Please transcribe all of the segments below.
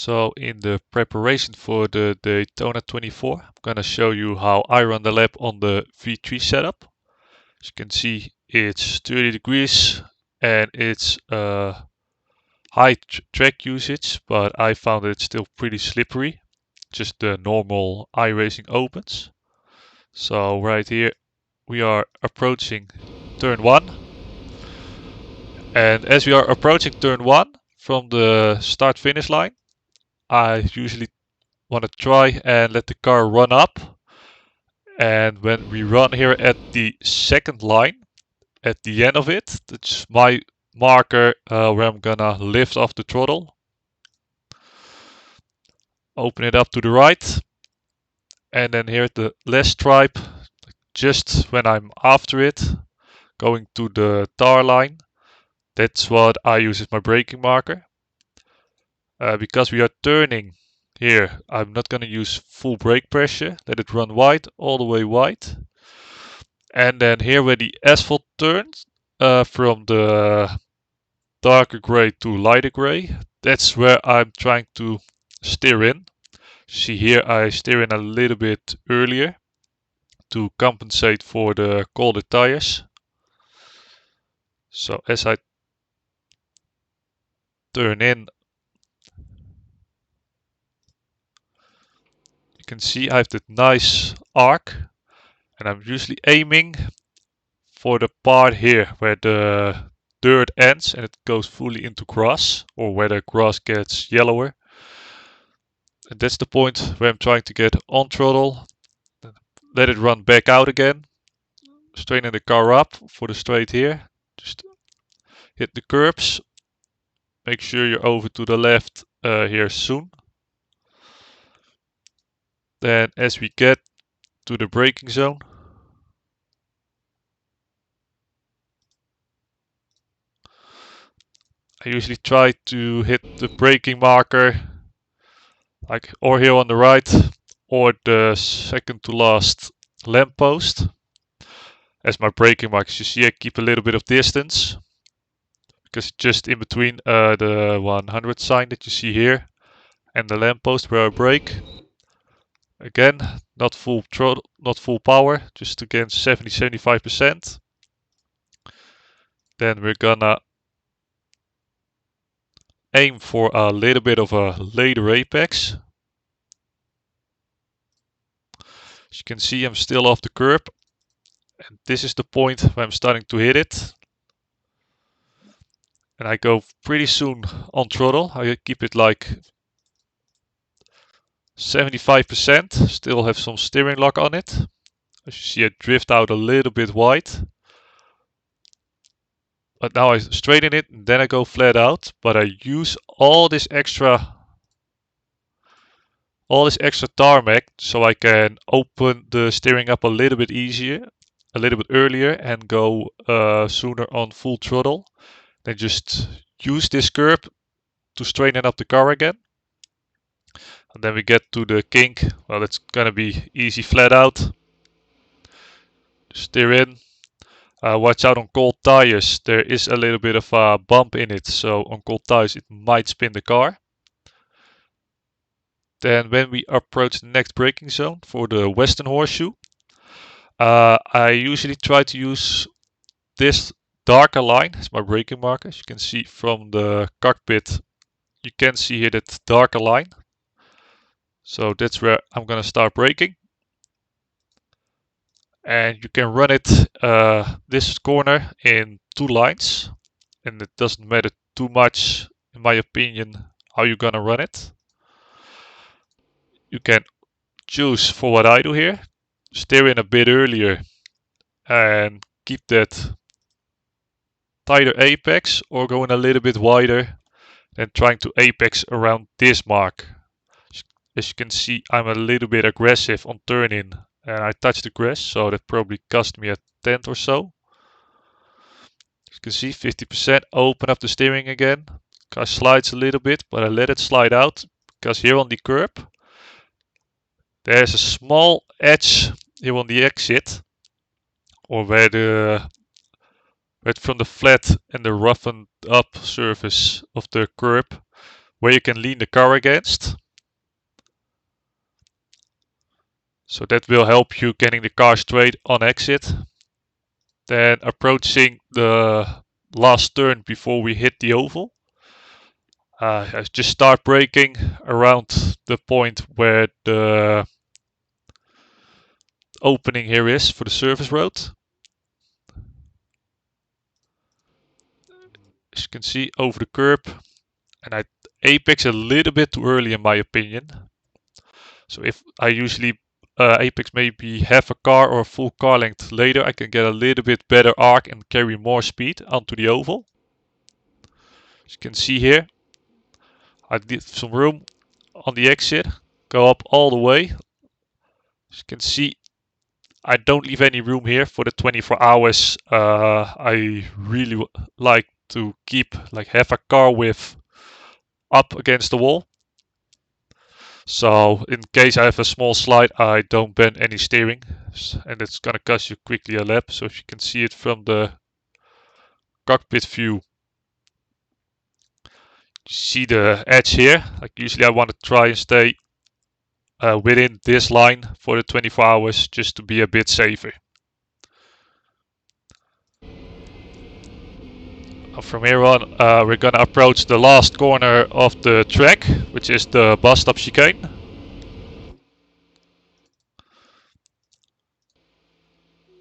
So in the preparation for the Daytona 24, I'm gonna show you how I run the lap on the V3 setup. As you can see, it's 30 degrees and it's high track usage, but I found that it's still pretty slippery. Just the normal iRacing opens. So right here we are approaching turn 1. And as we are approaching turn 1 from the start finish line, I usually want to try and let the car run up, and when we run here at the second line at the end of it, that's my marker where I'm gonna lift off the throttle, open it up to the right, and then here at the last stripe, just when I'm after it, going to the tar line, that's what I use as my braking marker. Because we are turning here, I'm not going to use full brake pressure. Let it run wide, all the way wide. And then here where the asphalt turns from the darker gray to lighter gray, that's where I'm trying to steer in. See here I steer in a little bit earlier to compensate for the colder tires. So as I turn in, you can see I have that nice arc, and I'm usually aiming for the part here where the dirt ends and it goes fully into grass, or where the grass gets yellower. And that's the point where I'm trying to get on throttle, let it run back out again, straighten the car up for the straight here, just hit the curbs, make sure you're over to the left here soon. Then as we get to the braking zone, I usually try to hit the braking marker, like or here on the right, or the second to last lamppost. As my braking markers, you see I keep a little bit of distance, because just in between the 100 sign that you see here and the lamppost where I brake. Again, not full throttle, not full power, just again 70-75%. Then we're gonna aim for a little bit of a later apex. As you can see, I'm still off the curb, and this is the point where I'm starting to hit it. And I go pretty soon on throttle. I keep it like 75%, still have some steering lock on it. As you see, I drift out a little bit wide. But now I straighten it and then I go flat out. But I use all this extra tarmac so I can open the steering up a little bit easier, a little bit earlier, and go sooner on full throttle. Then just use this curb to straighten up the car again. And then we get to the kink. Well, it's gonna be easy flat out. Steer in. Watch out on cold tires. There is a little bit of a bump in it, so on cold tires it might spin the car. Then when we approach the next braking zone for the western horseshoe, I usually try to use this darker line as my braking marker. As you can see from the cockpit, you can see here that darker line. So that's where I'm gonna start braking. And you can run it this corner in 2 lines, and it doesn't matter too much, in my opinion, how you're gonna run it. You can choose for what I do here, steer in a bit earlier and keep that tighter apex, or going a little bit wider and trying to apex around this mark. As you can see, I'm a little bit aggressive on turn-in, and I touched the grass, so that probably cost me a tenth or so. As you can see, 50%, open up the steering again. Car slides a little bit, but I let it slide out, because here on the curb, there's a small edge here on the exit, or where from the flat and the roughened up surface of the curb, where you can lean the car against. So that will help you getting the car straight on exit. Then approaching the last turn before we hit the oval. I just start braking around the point where the opening here is for the service road. As you can see, over the curb, and I apex a little bit too early in my opinion. So if I usually apex maybe half a car or a full car length later, I can get a little bit better arc and carry more speed onto the oval. As you can see here, I did some room on the exit, go up all the way. As you can see, I don't leave any room here for the 24 hours. I really like to keep like half a car width up against the wall. So in case I have a small slide, I don't bend any steering, and it's gonna cost you quickly a lap. So if you can see it from the cockpit view, you see the edge here. Like usually I want to try and stay within this line for the 24 hours just to be a bit safer. From here on, we're gonna approach the last corner of the track, which is the bus stop chicane.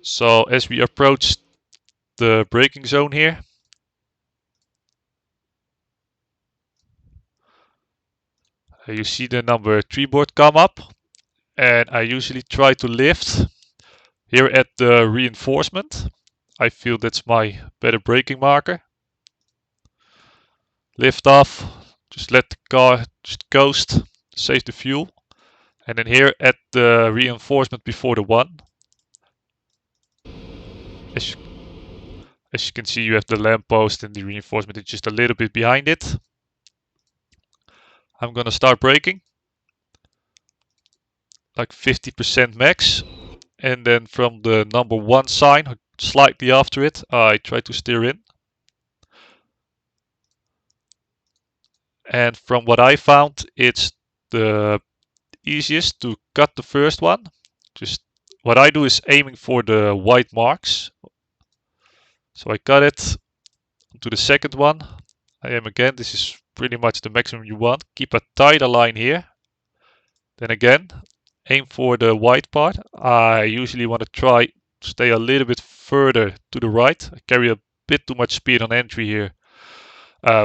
So as we approach the braking zone here, you see the number 3 board come up, and I usually try to lift here at the reinforcement. I feel that's my better braking marker. Lift off, just let the car just coast, save the fuel. And then here at the reinforcement before the 1. As you can see, you have the lamppost and the reinforcement is just a little bit behind it. I'm gonna start braking. Like 50% max. And then from the number 1 sign, slightly after it, I try to steer in. And from what I found, it's the easiest to cut the first one. Just what I do is aiming for the white marks. So I cut it to the second one. I aim again. This is pretty much the maximum you want. Keep a tighter line here. Then again, aim for the white part. I usually want to try to stay a little bit further to the right. I carry a bit too much speed on entry here,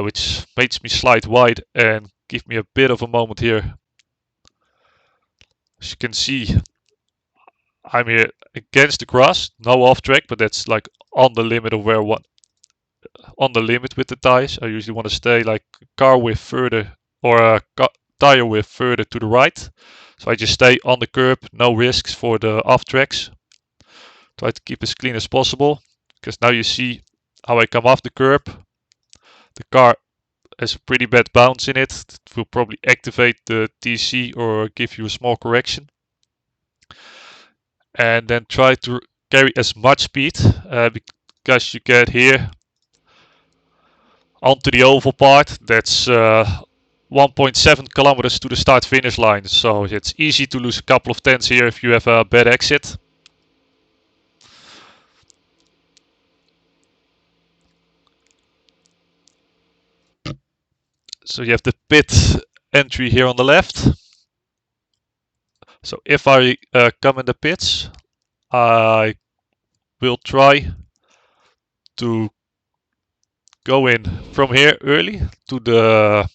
which makes me slide wide and give me a bit of a moment here. As you can see, I'm here against the grass, no off track, but that's like on the limit of where one on the limit with the tires. I usually want to stay like car width further or a tire width further to the right. So I just stay on the curb, no risks for the off tracks. Try to keep as clean as possible, because now you see how I come off the curb. The car has a pretty bad bounce in it. It will probably activate the TC or give you a small correction. And then try to carry as much speed because you get here onto the oval part. That's 1.7 kilometers to the start finish line, so it's easy to lose a couple of tenths here if you have a bad exit. So you have the pit entry here on the left. So if I come in the pits, I will try to go in from here early to the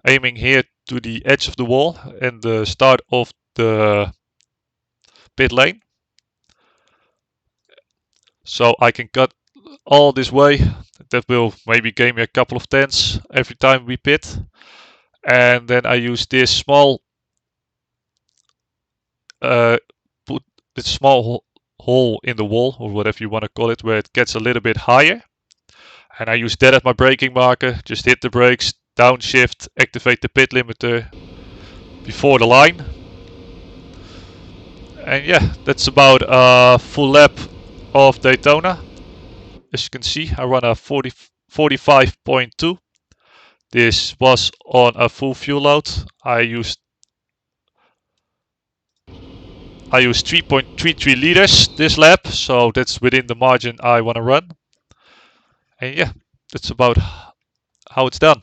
aiming here to the edge of the wall and the start of the pit lane. So I can cut all this way. That will maybe gain me a couple of tenths every time we pit. And then I use this small put this small hole in the wall, or whatever you want to call it, where it gets a little bit higher. And I use that as my braking marker. Just hit the brakes, downshift, activate the pit limiter before the line. And yeah, that's about a full lap of Daytona. As you can see, I run a 45.2. This was on a full fuel load. I used 3.33 liters this lap, so that's within the margin I want to run. And yeah, that's about how it's done.